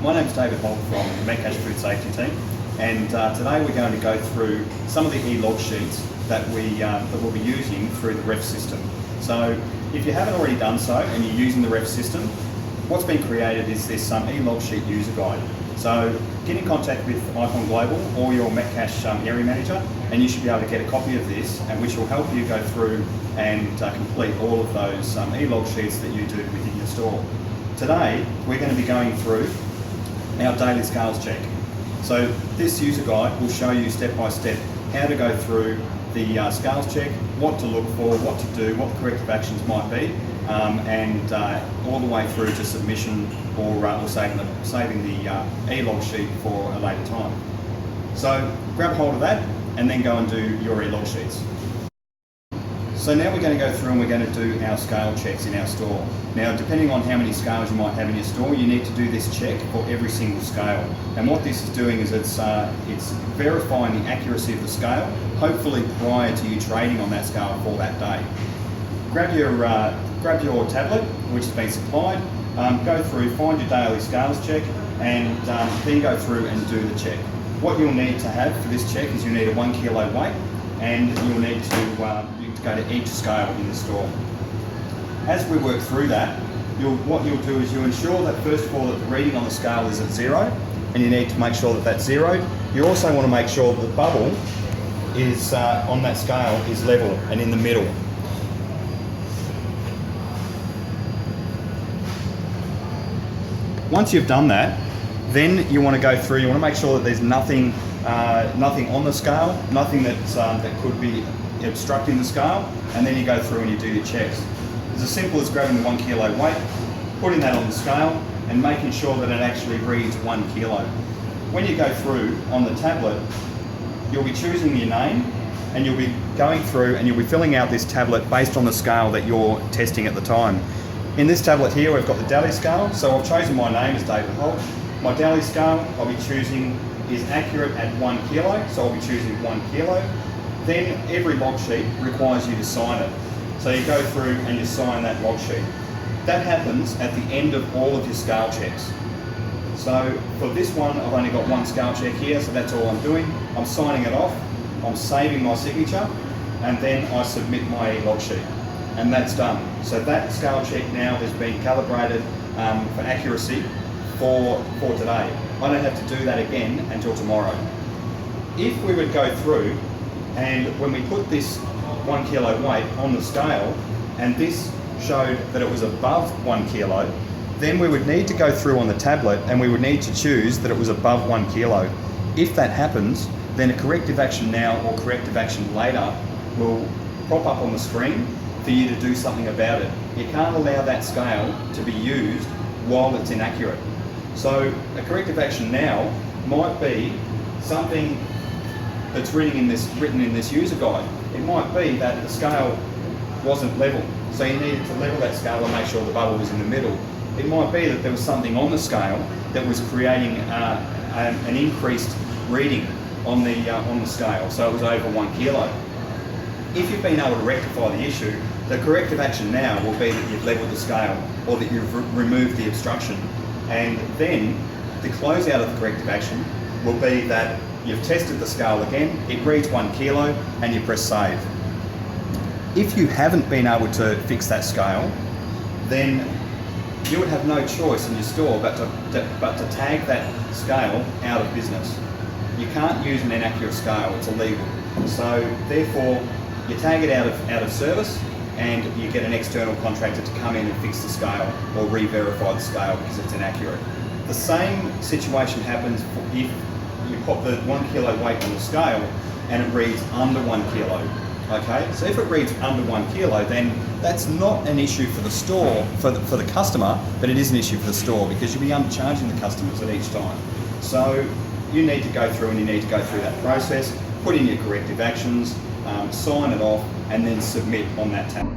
My name's David Holt from the Metcash Food Safety Team, and today we're going to go through some of the e-log sheets that we'll be using through the Refss system. So if you haven't already done so and you're using the Refss system, what's been created is this e-log sheet user guide. So get in contact with Icon Global or your Metcash area manager, and you should be able to get a copy of this, and which will help you go through and complete all of those e-log sheets that you do within your store. Today we're going to be going through our daily scales check. So this user guide will show you step by step how to go through the scales check, what to look for, what to do, what the corrective actions might be, and all the way through to submission or saving the e-log sheet for a later time. So grab hold of that and then go and do your e-log sheets. So now we're going to go through and we're going to do our scale checks in our store. Now, depending on how many scales you might have in your store, you need to do this check for every single scale. And what this is doing is it's verifying the accuracy of the scale, hopefully prior to you trading on that scale for that day. Grab your tablet, which has been supplied, go through, find your daily scales check, and then go through and do the check. What you'll need to have for this check is you need a 1 kilo weight, and you'll need to go to each scale in the store. As we work through that, what you'll do is you ensure that first of all that the reading on the scale is at 0, and you need to make sure that that's 0. You also want to make sure that the bubble is on that scale is level and in the middle. Once you've done that, then you want to go through, you want to make sure that there's nothing on the scale, nothing that could be obstructing the scale, and then you go through and you do your checks. It's as simple as grabbing the 1 kilo weight, putting that on the scale, and making sure that it actually reads 1 kilo. When you go through on the tablet, you'll be choosing your name, and you'll be going through and you'll be filling out this tablet based on the scale that you're testing at the time. In this tablet here, we've got the daily scale, so I've chosen my name as David Holt. My daily scale I'll be choosing is accurate at 1 kilo, so I'll be choosing 1 kilo. Then every log sheet requires you to sign it. So you go through and you sign that log sheet. That happens at the end of all of your scale checks. So for this one, I've only got one scale check here, so that's all I'm doing. I'm signing it off, I'm saving my signature, and then I submit my log sheet. And that's done. So that scale check now has been calibrated for accuracy for today. I don't have to do that again until tomorrow. If we would go through and when we put this 1 kilo weight on the scale and this showed that it was above 1 kilo, then we would need to go through on the tablet and we would need to choose that it was above 1 kilo. If that happens, then a corrective action now or corrective action later will pop up on the screen for you to do something about it. You can't allow that scale to be used while it's inaccurate. So a corrective action now might be something that's written in this user guide. It might be that the scale wasn't level, so you needed to level that scale and make sure the bubble was in the middle. It might be that there was something on the scale that was creating an increased reading on the scale, so it was over 1 kilo. If you've been able to rectify the issue, the corrective action now will be that you've leveled the scale or that you've removed the obstruction. And then the closeout of the corrective action will be that you've tested the scale again, it reads 1 kilo, and you press save. If you haven't been able to fix that scale, then you would have no choice in your store but to tag that scale out of business. You can't use an inaccurate scale, it's illegal. So therefore, you tag it out of service, and you get an external contractor to come in and fix the scale or re-verify the scale because it's inaccurate. The same situation happens if you put the 1 kilo weight on the scale and it reads under 1 kilo. Okay, so if it reads under 1 kilo, then that's not an issue for the store, for the customer, but it is an issue for the store because you'll be undercharging the customers at each time. So you need to go through and you need to go through that process, put in your corrective actions, sign it off, and then submit on that tab.